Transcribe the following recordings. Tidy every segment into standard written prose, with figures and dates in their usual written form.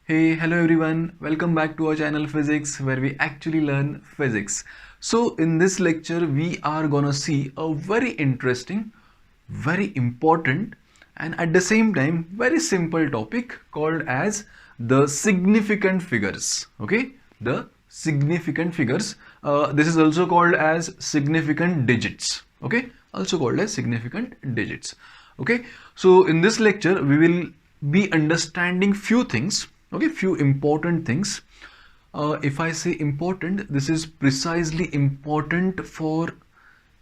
Hey, hello everyone. Welcome back to our channel Physics, where we actually learn physics. So in this lecture, we are gonna see a very interesting, very important, and at the same time, very simple topic called as the significant figures. Okay, the significant figures. This is also called as significant digits. Okay, also called as significant digits. Okay, so in this lecture, we will be understanding few things. Okay, few important things. If I say important, this is precisely important for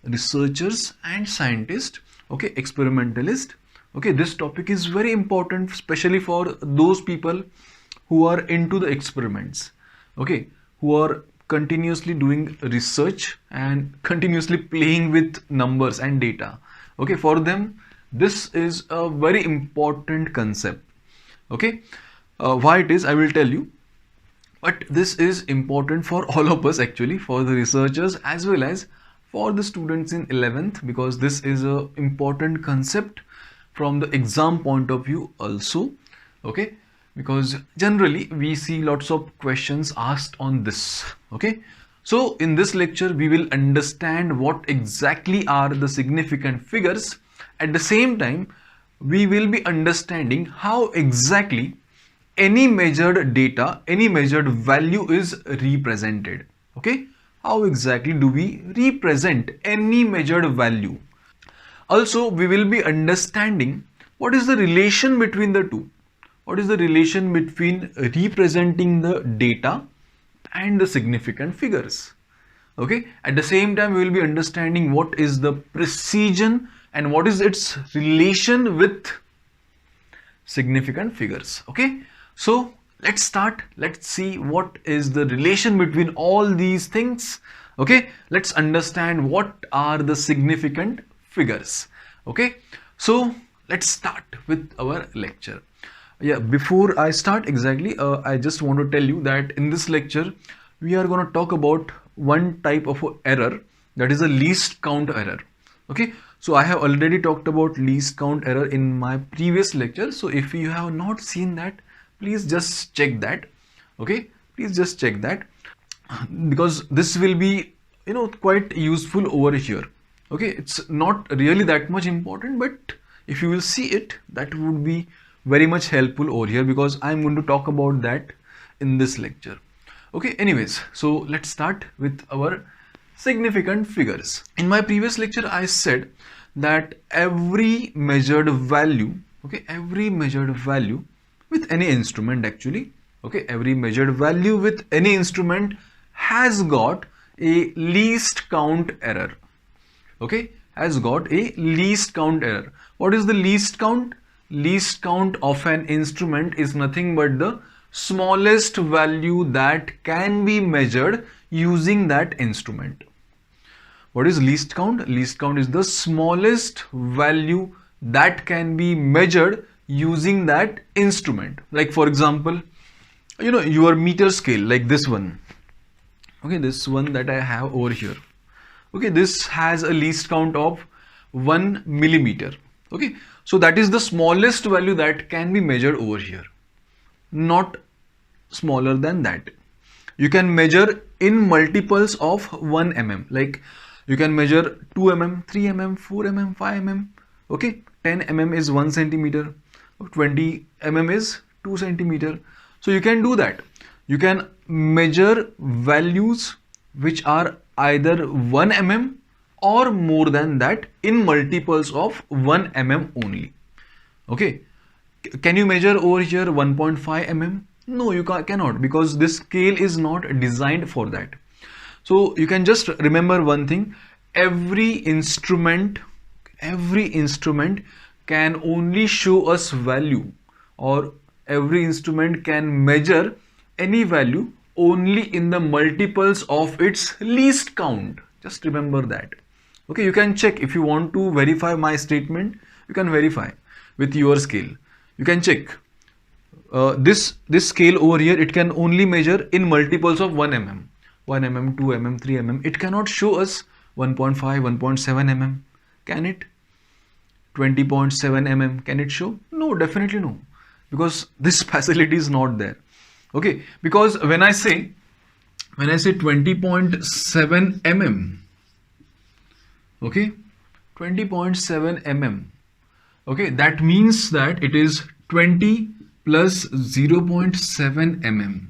researchers and scientists, okay, experimentalists. Okay, this topic is very important, especially for those people who are into the experiments, okay, who are continuously doing research and continuously playing with numbers and data. Okay, for them this is a very important concept. Okay, why it is, I will tell you, but this is important for all of us, actually, for the researchers as well as for the students in 11th, because this is a important concept from the exam point of view also. Okay, because generally we see lots of questions asked on this. Okay, so in this lecture we will understand what exactly are the significant figures. At the same time, we will be understanding how exactly any measured data, any measured value is represented. Okay, how exactly do we represent any measured value? Also, we will be understanding what is the relation between the two. What is the relation between representing the data and the significant figures? Okay, at the same time, we will be understanding what is the precision and what is its relation with significant figures. Okay, so let's start. Let's see what is the relation between all these things. Okay, let's understand what are the significant figures. Okay, so let's start with our lecture. Yeah, before I start exactly, I just want to tell you that in this lecture we are going to talk about one type of error, that is a least count error. Okay, so I have already talked about least count error in my previous lecture. So if you have not seen that, please just check that. Okay, please just check that, because this will be, quite useful over here. Okay, it's not really that much important, but if you will see it, that would be very much helpful over here, because I'm going to talk about that in this lecture. Okay, anyways, so let's start with our significant figures. In my previous lecture I said that every measured value, okay, every measured value with any instrument, actually, okay, every measured value with any instrument has got a least count error. Okay, has got a least count error. What is the least count? Least count of an instrument is nothing but the smallest value that can be measured using that instrument. What is least count? Least count is the smallest value that can be measured using that instrument. Like for example, your meter scale, like this one. Okay, this one that I have over here. Okay, this has a least count of 1 millimeter. Okay, so that is the smallest value that can be measured over here, not smaller than that. You can measure in multiples of 1 mm, like you can measure 2 mm, 3 mm, 4 mm, 5 mm. Okay, 10 mm is 1 centimeter, 20 mm is 2 centimeter. So you can do that. You can measure values which are either 1 mm or more than that in multiples of 1 mm only. Okay, can you measure over here 1.5 mm? No, you cannot, because this scale is not designed for that. So you can just remember one thing: every instrument can only show us value, or every instrument can measure any value only in the multiples of its least count. Just remember that. Okay, you can check if you want to verify my statement. You can verify with your scale. You can check this scale over here. It can only measure in multiples of 1 mm, 1 mm, 2 mm, 3 mm. It cannot show us 1.5, 1.7 mm. Can it? 20.7 mm. Can it show? No, definitely no, because this facility is not there. Okay, because when I say 20.7 mm, okay, 20.7 mm, okay, that means that it is 20 plus 0.7 mm,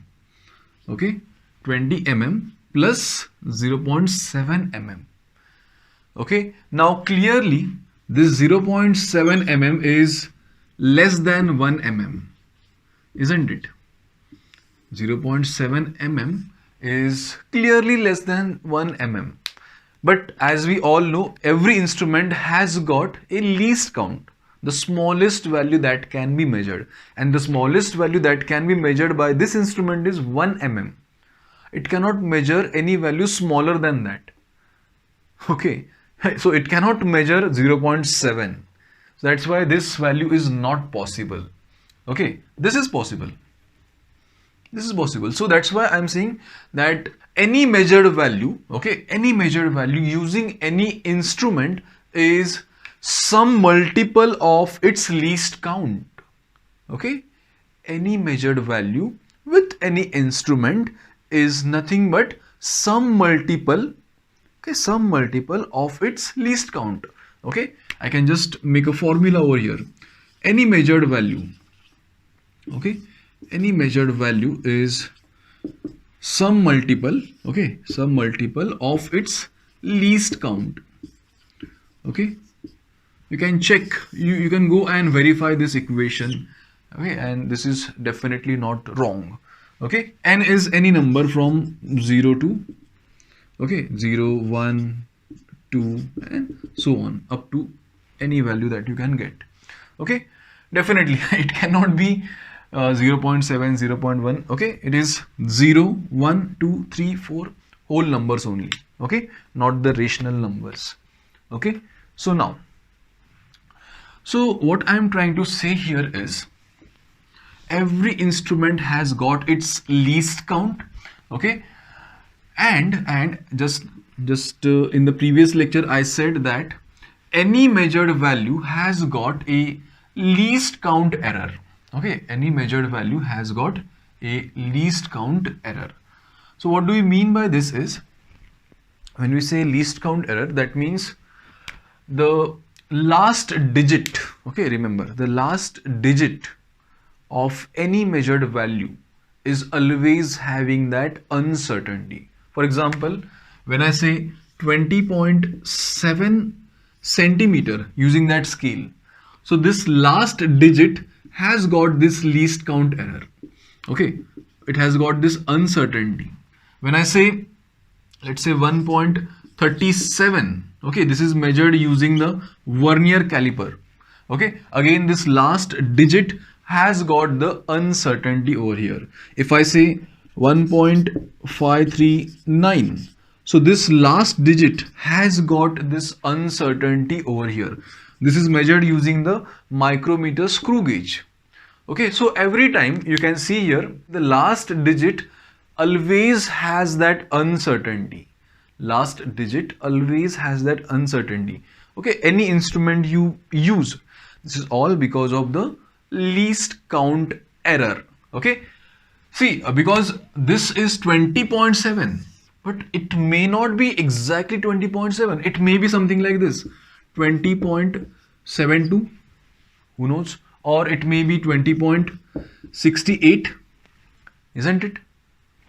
okay, 20 mm plus 0.7 mm. Okay, now clearly this 0.7 mm is less than 1 mm, isn't it? 0.7 mm is clearly less than 1 mm. But as we all know, every instrument has got a least count, the smallest value that can be measured. And the smallest value that can be measured by this instrument is 1 mm. It cannot measure any value smaller than that. Okay, so it cannot measure 0.7. So that's why this value is not possible. Okay, this is possible. This is possible. So that's why I'm saying that any measured value, okay, any measured value using any instrument is some multiple of its least count. Okay, any measured value with any instrument is nothing but some multiple, okay, some multiple of its least count. Okay, I can just make a formula over here. Any measured value, okay, any measured value is some multiple, okay, some multiple of its least count. Okay, you can check, you can go and verify this equation. Okay, and this is definitely not wrong. Okay, n is any number from 0 to, okay, 0, 1, 2 and so on up to any value that you can get. Okay, definitely it cannot be 0.7, 0.1. Okay, it is 0, 1, 2, 3, 4 whole numbers only. Okay, not the rational numbers. Okay, so now, so what I am trying to say here is every instrument has got its least count. Okay, and just in the previous lecture I said that any measured value has got a least count error. Okay, any measured value has got a least count error. So what do we mean by this is, when we say least count error, that means the last digit, okay, remember the last digit of any measured value is always having that uncertainty. For example, when I say 20.7 centimeter using that scale, so this last digit has got this least count error. Okay, it has got this uncertainty. When I say, let's say 1.37, okay, this is measured using the vernier caliper. Okay, again this last digit has got the uncertainty over here. If I say 1.539, so this last digit has got this uncertainty over here. This is measured using the micrometer screw gauge. Okay, so every time you can see here, the last digit always has that uncertainty. Last digit always has that uncertainty. Okay, any instrument you use, this is all because of the least count error. Okay, see, because this is 20.7, but it may not be exactly 20.7. It may be something like this, 20.72, who knows, or it may be 20.68, isn't it?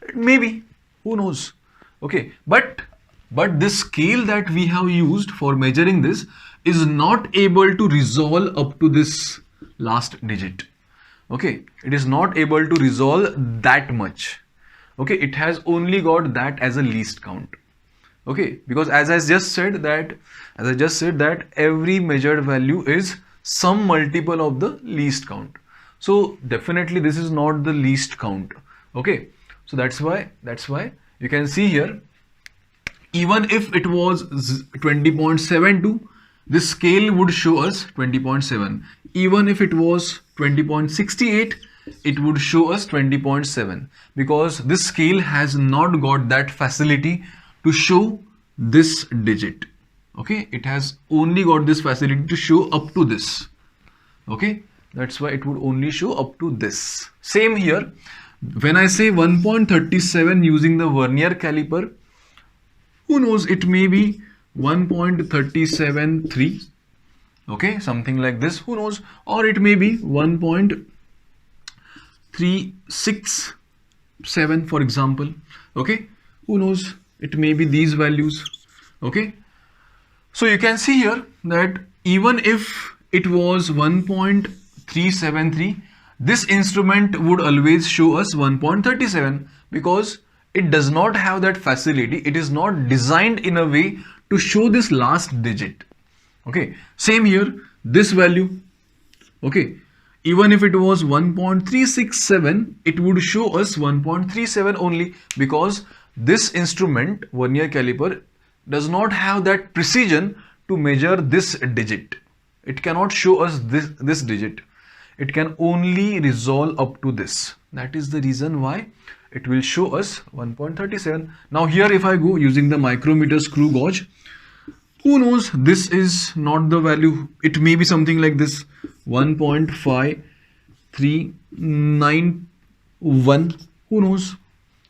It may be, who knows. Okay, but this scale that we have used for measuring this is not able to resolve up to this last digit. Okay, it is not able to resolve that much. Okay, it has only got that as a least count. Okay, because as I just said that every measured value is some multiple of the least count. So definitely this is not the least count. Okay, so that's why you can see here, even if it was 20.72, this scale would show us 20.7. Even if it was 20.68, it would show us 20.7, because this scale has not got that facility to show this digit. Okay, it has only got this facility to show up to this. Okay, that's why it would only show up to this. Same here, When I say 1.37 using the vernier caliper, who knows, it may be 1.373, okay, something like this, who knows, or it may be 1.367, for example, okay, who knows, it may be these values, okay. So you can see here that even if it was 1.373, this instrument would always show us 1.37 because it does not have that facility. It is not designed in a way to show this last digit. Okay, same here, this value, okay, even if it was 1.367, it would show us 1.37 only because this instrument, vernier caliper, does not have that precision to measure this digit. It cannot show us this digit. It can only resolve up to this. That is the reason why it will show us 1.37. Now here if I go using the micrometer screw gauge, who knows, this is not the value. It may be something like this, 1.5391, who knows,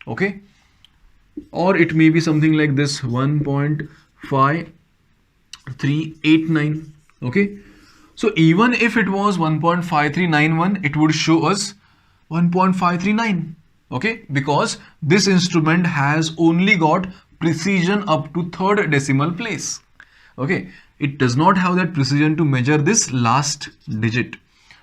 okay, or it may be something like this, 1.5389, okay. So even if it was 1.5391, it would show us 1.539, okay, because this instrument has only got precision up to third decimal place, okay. It does not have that precision to measure this last digit,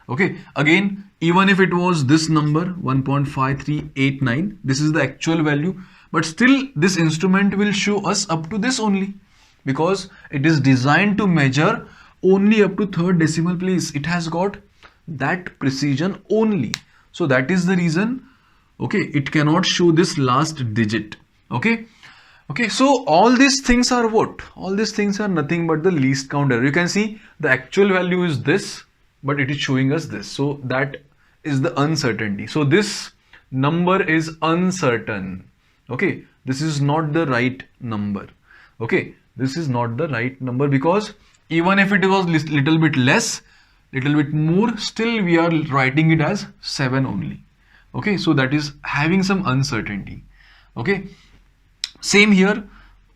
okay. Again, even if it was this number 1.5389, this is the actual value, but still this instrument will show us up to this only because it is designed to measure only up to third decimal place. It has got that precision only. So that is the reason, okay, it cannot show this last digit, okay. Okay, so all these things are what? All these things are nothing but the least count error. You can see the actual value is this, but it is showing us this. So that is the uncertainty. So this number is uncertain. Okay, this is not the right number. Okay, this is not the right number because even if it was little bit less, little bit more, still we are writing it as 7 only. Okay, so that is having some uncertainty. Okay. Same here,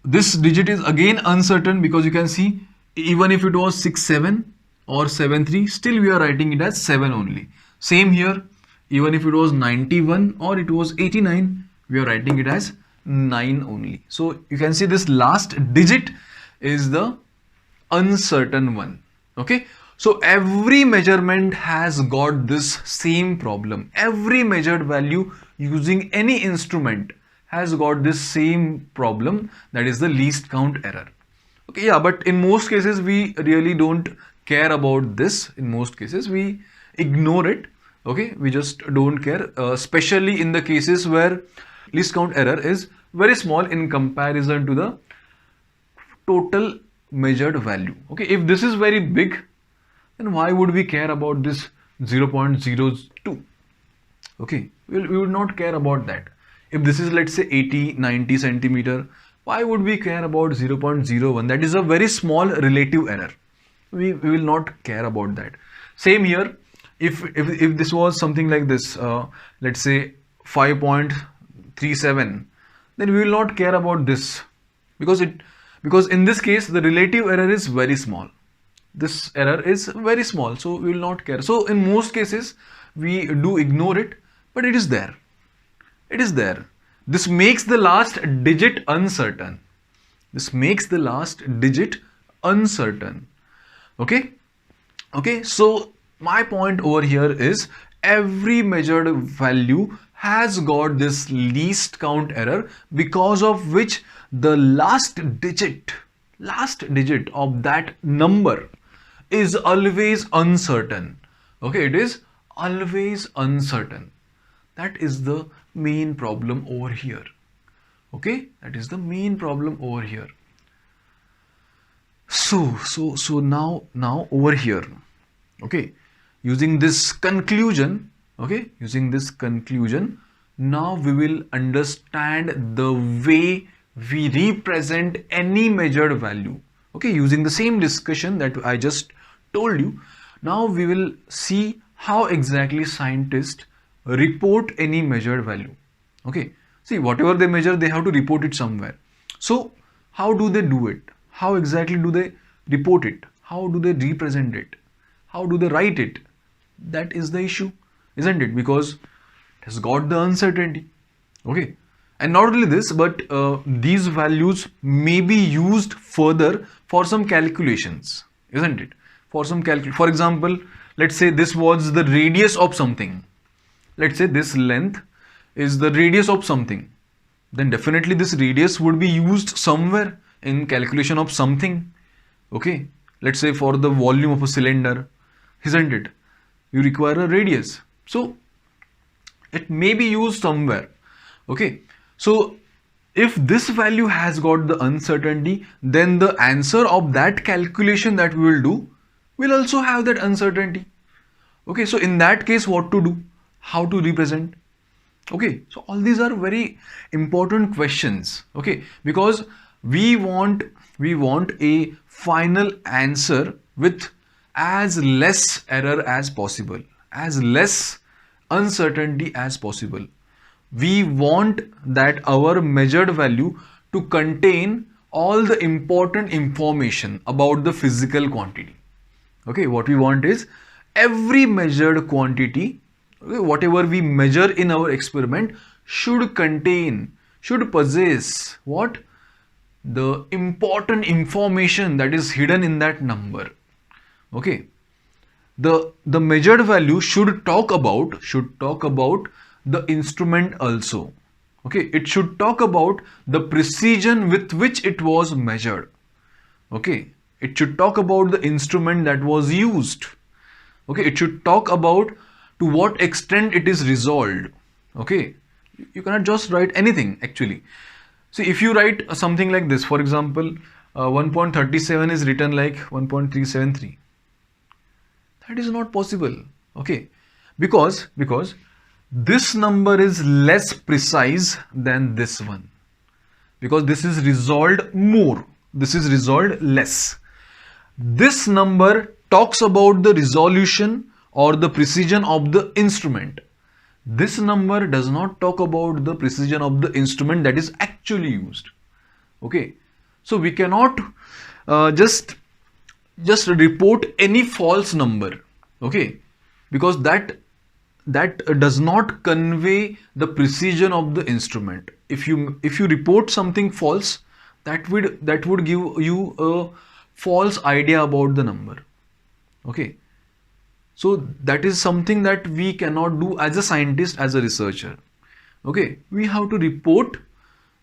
this digit is again uncertain because you can see even if it was 67 or 73, still we are writing it as 7 only. Same here, even if it was 91 or it was 89, we are writing it as 9 only. So you can see this last digit is the uncertain one. Okay, so every measurement has got this same problem. Every measured value using any instrument has got this same problem, that is the least count error. Okay, yeah, but in most cases we really don't care about this. In most cases we ignore it. Okay, we just don't care, especially in the cases where least count error is very small in comparison to the total measured value. Okay, if this is very big, then why would we care about this 0.02? Okay, we would not care about that. If this is, let's say, 80-90 centimeter, why would we care about 0.01? That is a very small relative error. We will not care about that. Same here, if this was something like this, let's say 5.37, then we will not care about this because in this case the relative error is very small. This error is very small, so we will not care. So in most cases we do ignore it, but it is there. It is there. This makes the last digit uncertain. This makes the last digit uncertain. Okay? Okay, so my point over here is every measured value has got this least count error, because of which the last digit of that number is always uncertain. Okay, it is always uncertain. That is the main problem over here. Okay, that is the main problem over here. So now over here, okay, using this conclusion, okay, using this conclusion, now we will understand the way we represent any measured value. Okay, using the same discussion that I just told you, now we will see how exactly scientists report any measured value. Okay, see, whatever they measure, they have to report it somewhere. So how do they do it? How exactly do they report it? How do they represent it? How do they write it? That is the issue, isn't it? Because it has got the uncertainty. Okay, and not only this, but these values may be used further for some calculations, isn't it? For example, let's say this was the radius of something. Let's say this length is the radius of something. Then definitely this radius would be used somewhere in calculation of something. Okay, let's say for the volume of a cylinder, isn't it? You require a radius. So it may be used somewhere. Okay, so if this value has got the uncertainty, then the answer of that calculation that we will do will also have that uncertainty. Okay, so in that case, what to do? How to represent? Okay, so all these are very important questions. Okay, because we want a final answer with as less error as possible, as less uncertainty as possible. We want that our measured value to contain all the important information about the physical quantity. Okay, what we want is every measured quantity, okay, whatever we measure in our experiment should contain, should possess what? The important information that is hidden in that number. Okay, the measured value should talk about the instrument also. Okay, it should talk about the precision with which it was measured. Okay, it should talk about the instrument that was used. Okay, it should talk about to what extent it is resolved. Okay, you cannot just write anything actually. See, if you write something like this, for example, 1.37 is written like 1.373. That is not possible. Okay, because this number is less precise than this one, because this is resolved more, this is resolved less. This number talks about the resolution or the precision of the instrument. This number does not talk about the precision of the instrument that is actually used. Okay, so we cannot just report any false number. Okay, because that does not convey the precision of the instrument. If you report something false, that would give you a false idea about the number. Okay, so that is something that we cannot do as a scientist, as a researcher. Okay, we have to report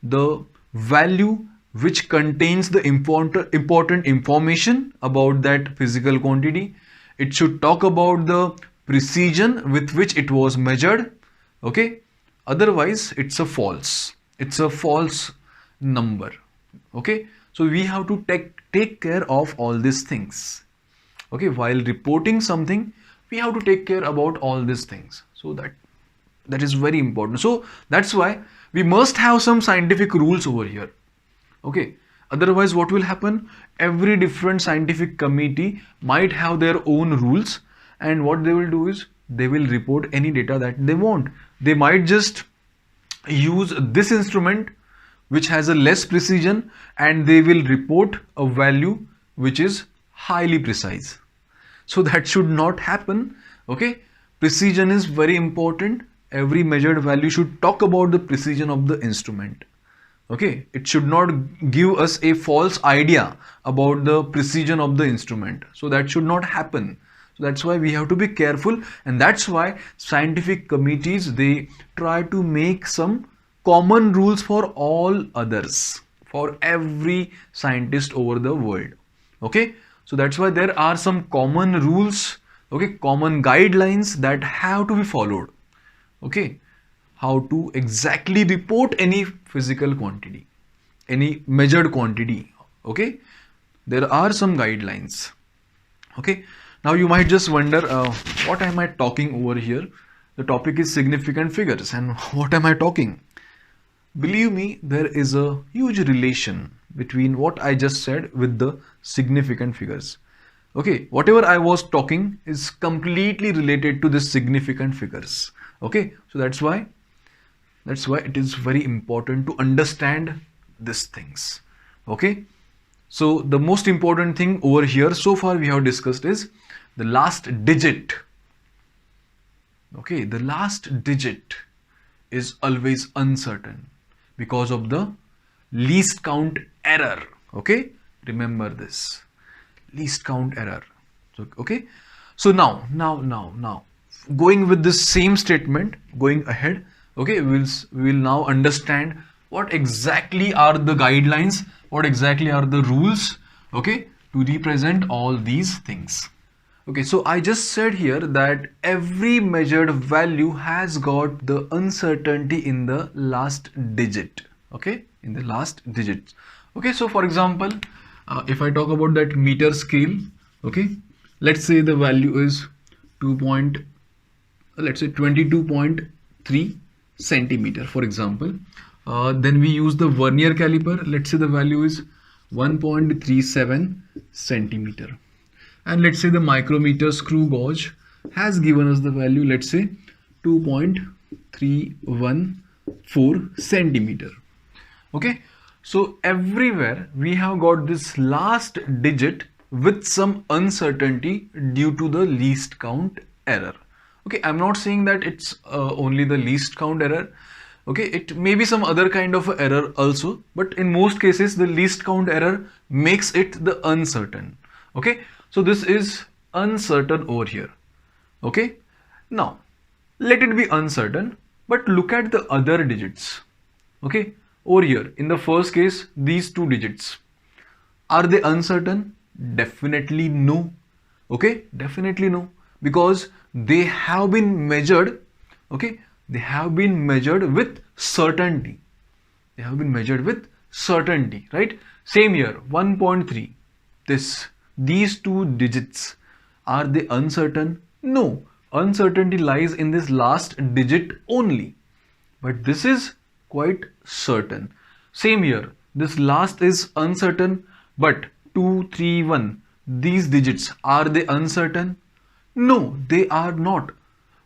the value which contains the important information about that physical quantity. It should talk about the precision with which it was measured. Okay, otherwise it's a false number. Okay, so we have to take care of all these things. Okay, while reporting something, we have to take care about all these things. So that is very important. So that's why we must have some scientific rules over here. Okay, otherwise what will happen? Every different scientific committee might have their own rules, and what they will do is they will report any data that they want. They might just use this instrument which has a less precision, and they will report a value which is highly precise. So that should not happen. Okay, precision is very important. Every measured value should talk about the precision of the instrument. Okay, it should not give us a false idea about the precision of the instrument. So that should not happen. So that's why we have to be careful, and that's why scientific committees, they try to make some common rules for all others, for every scientist over the world. Okay, so that's why there are some common rules, okay, common guidelines that have to be followed. Okay, how to exactly report any physical quantity, any measured quantity. Okay, there are some guidelines. Okay, now you might just wonder, what am I talking over here? The topic is significant figures, and what am I talking? Believe me, there is a huge relation between what I just said with the significant figures. Okay, whatever I was talking is completely related to this significant figures. Okay, so that's why it is very important to understand these things. Okay, so the most important thing over here so far we have discussed is the last digit. Okay, the last digit is always uncertain because of the least count error. Okay, remember this least count error. So, okay, so now going with this same statement, going ahead, okay, we'll now understand what exactly are the guidelines, what exactly are the rules, okay, to represent all these things. Okay, so I just said here that every measured value has got the uncertainty in the last digit. Okay, in the last digits. Okay, so for example, if I talk about that meter scale, okay, let's say the value is let's say 22.3 centimeter, for example. Then we use the vernier caliper. Let's say the value is 1.37 centimeter. And let's say the micrometer screw gauge has given us the value, let's say 2.314 centimeter. Okay, so everywhere we have got this last digit with some uncertainty due to the least count error. Okay, I'm not saying that it's only the least count error. Okay, it may be some other kind of error also, but in most cases the least count error makes it the uncertain. Okay, so this is uncertain over here. Okay, now let it be uncertain, but look at the other digits. Okay, over here in the first case, these two digits, are they uncertain? Definitely no. Okay, definitely no, because they have been measured. Okay, they have been measured with certainty. They have been measured with certainty, right? Same here, 1.3. These two digits, are they uncertain? No, uncertainty lies in this last digit only. But this is quite certain. Same here, this last is uncertain, but 231, these digits, are they uncertain? No, they are not.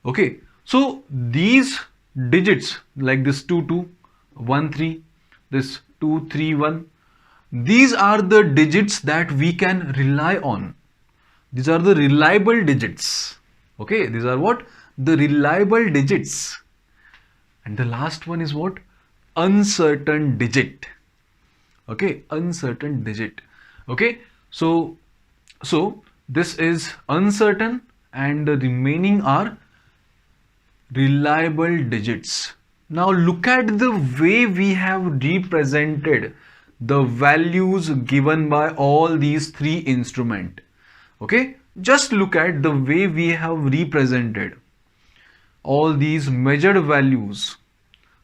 Okay, so these digits like this 2213, this 231, these are the digits that we can rely on. These are the reliable digits. Okay, these are what? The reliable digits. And the last one is what? Uncertain digit. Okay, uncertain digit. Okay, so this is uncertain and the remaining are reliable digits. Now look at the way we have represented the values given by all these three instruments. Okay, just look at the way we have represented all these measured values.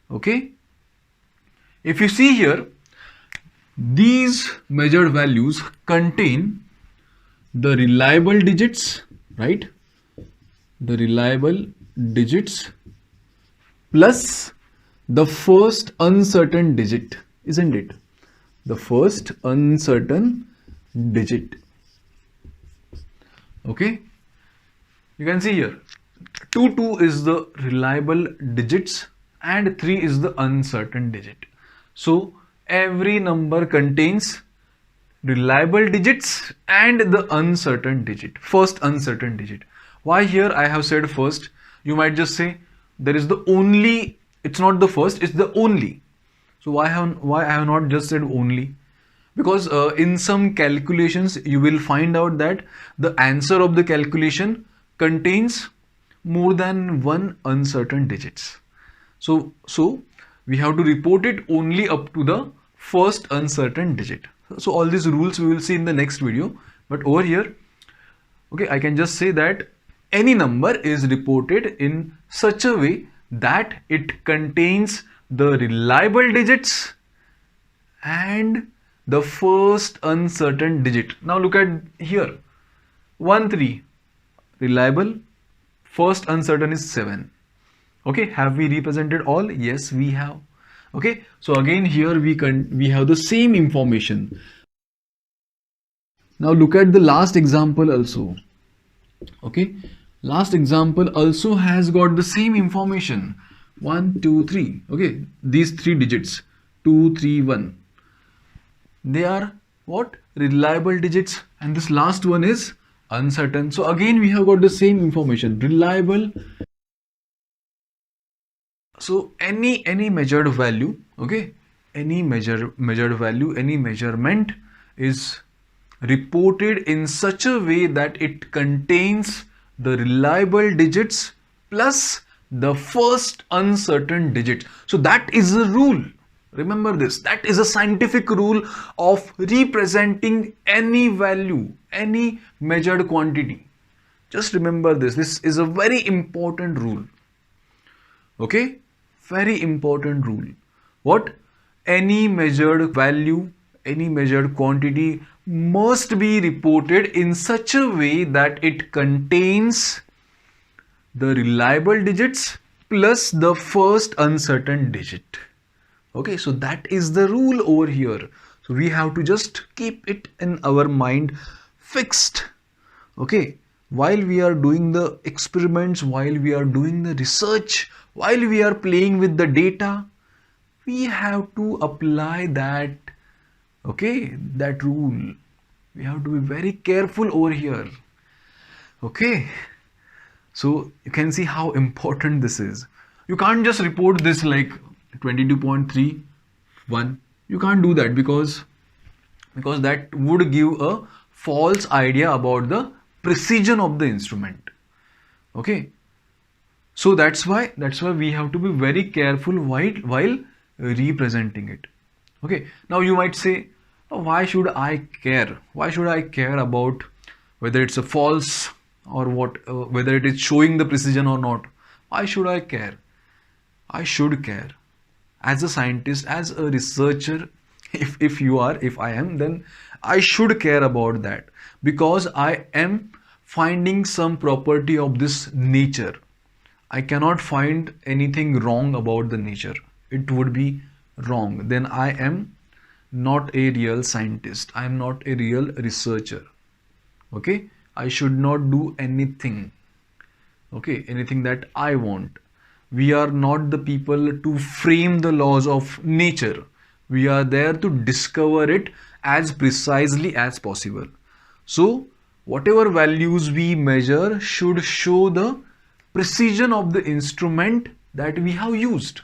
Okay, if you see here, these measured values contain the reliable digits, right? The reliable digits plus the first uncertain digit, isn't it? The first uncertain digit. Okay, you can see here 2 is the reliable digits and 3 is the uncertain digit. So every number contains reliable digits and the uncertain digit, first uncertain digit. Why here I have said first? You might just say there is the only, it's not the first, it's the only. So why I have not just said only? Because in some calculations you will find out that the answer of the calculation contains more than one uncertain digits. So we have to report it only up to the first uncertain digit. So all these rules we will see in the next video. But over here, okay, I can just say that any number is reported in such a way that it contains the reliable digits and the first uncertain digit. Now look at here, 1 3 reliable, first uncertain is 7. Okay, have we represented all? Yes, we have. Okay, so again here we have the same information. Now look at the last example also. Okay, last example also has got the same information, 1 2 3. Okay, these three digits, 2 3 1, they are what, reliable digits, and this last one is uncertain. So again we have got the same information, reliable. So any measured value, okay, any measured value, any measurement is reported in such a way that it contains the reliable digits plus the first uncertain digit. So that is a rule. Remember this, that is a scientific rule of representing any value, any measured quantity. Just remember this. This is a very important rule. Okay, very important rule. What? Any measured value, any measured quantity must be reported in such a way that it contains the reliable digits plus the first uncertain digit. Okay, so that is the rule over here. So we have to just keep it in our mind fixed. Okay, while we are doing the experiments, while we are doing the research, while we are playing with the data, we have to apply that, okay, that rule. We have to be very careful over here. Okay, so you can see how important this is. You can't just report this like 22.31. You can't do that because that would give a false idea about the precision of the instrument. Okay, so that's why we have to be very careful while representing it. Okay, now you might say, oh, why should I care? Why should I care about whether it's a false or what, whether it is showing the precision or not? Why should I care? I should care. As a scientist, as a researcher, if I am, then I should care about that, because I am finding some property of this nature. I cannot find anything wrong about the nature. It would be wrong. Then I am not a real scientist. I am not a real researcher. Okay, I should not do anything. Okay, anything that I want. We are not the people to frame the laws of nature. We are there to discover it as precisely as possible. So whatever values we measure should show the precision of the instrument that we have used.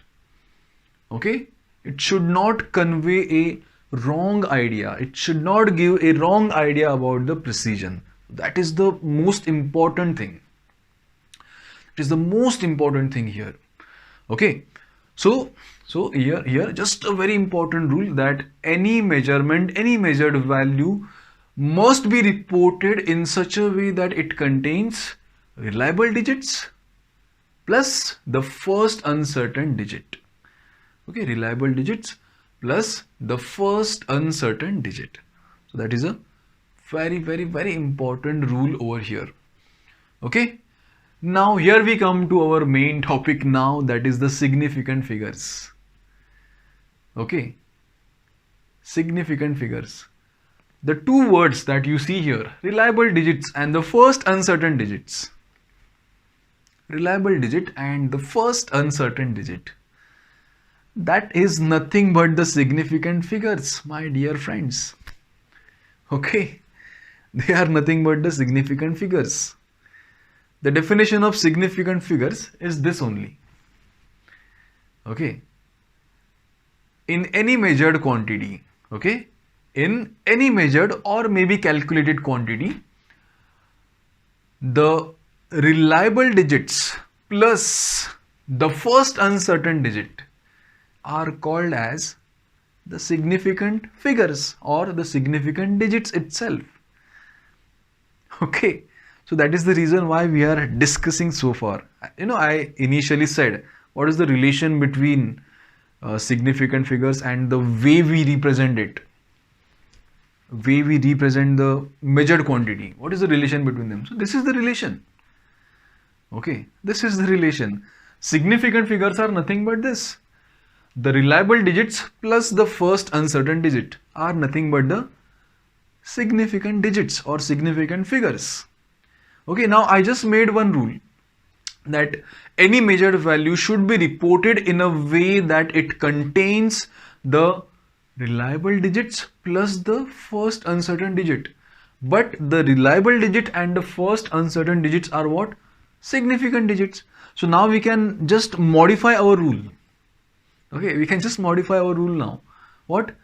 Okay, it should not convey a wrong idea. It should not give a wrong idea about the precision. That is the most important thing. It is the most important thing here. Okay, so here just a very important rule, that any measurement, any measured value must be reported in such a way that it contains reliable digits plus the first uncertain digit. Okay, reliable digits plus the first uncertain digit. So that is a very important rule over here. Okay, now here we come to our main topic now, that is the significant figures. Okay, significant figures. The two words that you see here, reliable digits and the first uncertain digits. Reliable digit and the first uncertain digit. That is nothing but the significant figures, my dear friends. Okay, they are nothing but the significant figures. The definition of significant figures is this only. Okay, in any measured quantity, okay, in any measured or maybe calculated quantity, the reliable digits plus the first uncertain digit are called as the significant figures or the significant digits itself. Okay, so that is the reason why we are discussing so far. You know, I initially said, what is the relation between significant figures and the way we represent it? Way we represent the measured quantity. What is the relation between them? So this is the relation. Okay, this is the relation. Significant figures are nothing but this. The reliable digits plus the first uncertain digit are nothing but the significant digits or significant figures. Okay, now I just made one rule that any measured value should be reported in a way that it contains the reliable digits plus the first uncertain digit. But the reliable digit and the first uncertain digits are what? Significant digits. So now we can just modify our rule. Okay, we can just modify our rule now. What?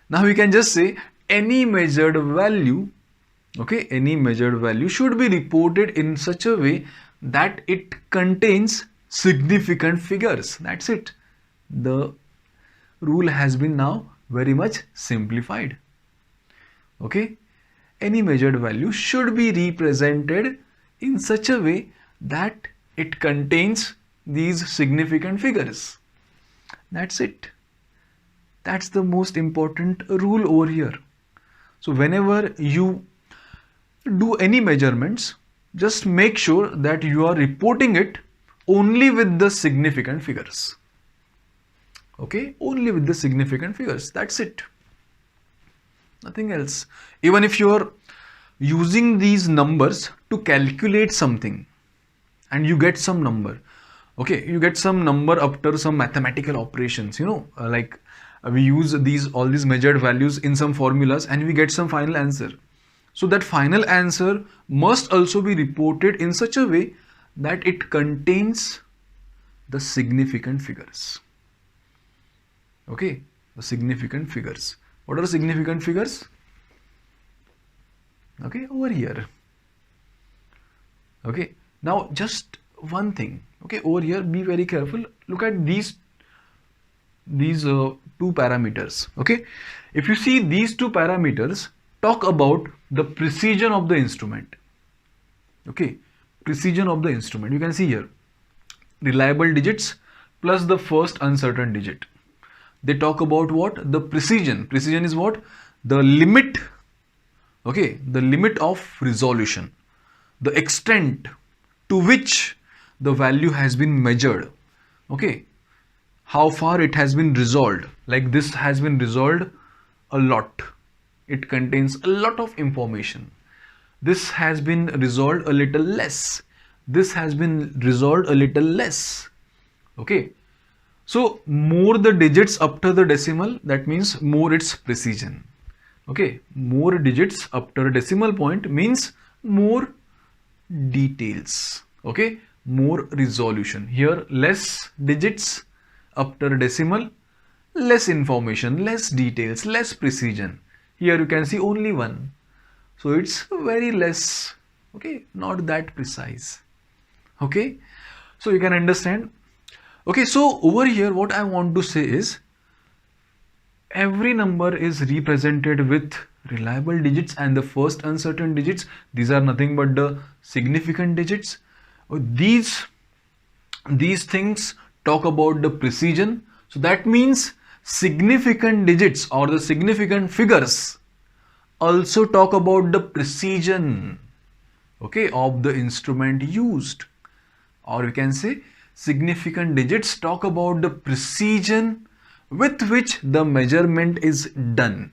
Now we can just say any measured value, okay, any measured value should be reported in such a way that it contains significant figures. That's it. The rule has been now very much simplified. Okay, any measured value should be represented in such a way that it contains these significant figures. That's it. That's the most important rule over here. So whenever you do any measurements, just make sure that you are reporting it only with the significant figures. Okay, only with the significant figures. That's it. Nothing else. Even if you are using these numbers to calculate something and you get some number, okay, you get some number after some mathematical operations, like we use all these measured values in some formulas and we get some final answer. So that final answer must also be reported in such a way that it contains the significant figures. Okay, the significant figures. What are significant figures? Okay, over here. Okay, now just one thing. Okay, over here, be very careful. Look at these two parameters. Okay, if you see these two parameters talk about the precision of the instrument. Okay, precision of the instrument. You can see here reliable digits plus the first uncertain digit. They talk about what? The precision. Precision is what? The limit. Okay, the limit of resolution, the extent to which the value has been measured. Okay, how far it has been resolved. Like this has been resolved a lot. It contains a lot of information. This has been resolved a little less. This has been resolved a little less. Okay, so more the digits after the decimal, that means more its precision. Okay, more digits after decimal point means more details. Okay, more resolution. Here less digits after decimal, less information, less details, less precision. Here you can see only one. So it's very less. Okay, not that precise. Okay, so you can understand. Okay, so over here what I want to say is every number is represented with reliable digits and the first uncertain digits. These are nothing but the significant digits. These things talk about the precision. So that means significant digits or the significant figures also talk about the precision, okay, of the instrument used. Or you can say significant digits talk about the precision with which the measurement is done.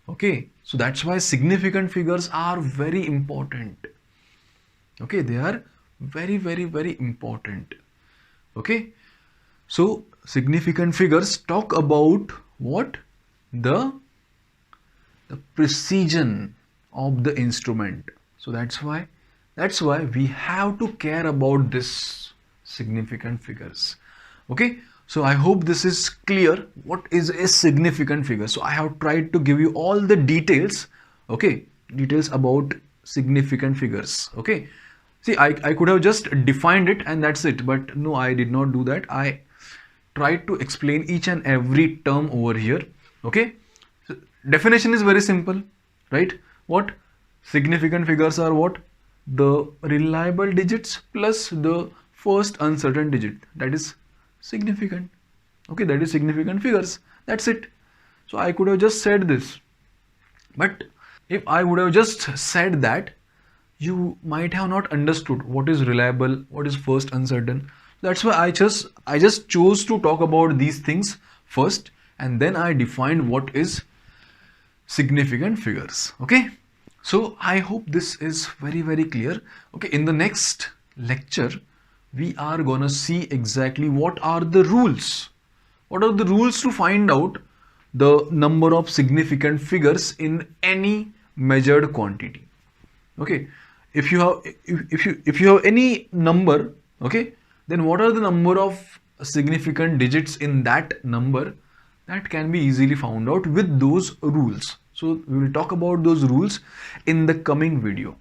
Okay, so that's why significant figures are very important. Okay, they are very, very, very important. Okay, so significant figures talk about what? The precision of the instrument. So that's why we have to care about this significant figures. Okay, so I hope this is clear. What is a significant figure? So I have tried to give you all the details. Okay, details about significant figures. Okay, see, I could have just defined it and that's it, but no, I did not do that. I tried to explain each and every term over here. Okay, so definition is very simple, right? What? Significant figures are what? The reliable digits plus the first uncertain digit, that is significant. Okay, that is significant figures. That's it. So I could have just said this, but if I would have just said that, you might have not understood what is reliable, what is first uncertain. That's why I just chose to talk about these things first, and then I defined what is significant figures. Okay, so I hope this is very clear. Okay, in the next lecture we are gonna see exactly what are the rules, to find out the number of significant figures in any measured quantity. Okay, if you have if you have any number, okay, then what are the number of significant digits in that number? That can be easily found out with those rules. So we will talk about those rules in the coming video.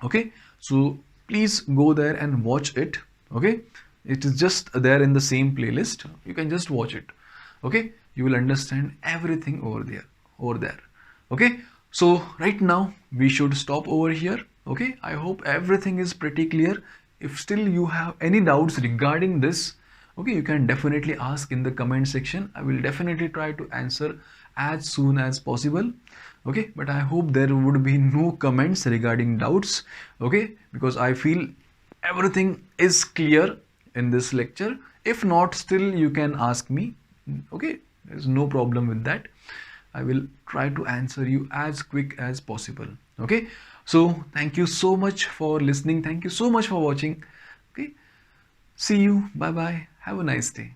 Okay, so please go there and watch it. Okay, it is just there in the same playlist, you can just watch it. Okay, you will understand everything over there. Okay, so right now we should stop over here. Okay, I hope everything is pretty clear. If still you have any doubts regarding this, okay, you can definitely ask in the comment section. I will definitely try to answer as soon as possible. Okay, but I hope there would be no comments regarding doubts. Okay, because I feel everything is clear in this lecture. If not, still you can ask me. Okay, there's no problem with that. I will try to answer you as quick as possible. Okay, so thank you so much for listening, thank you so much for watching. Okay, see you, bye bye, have a nice day.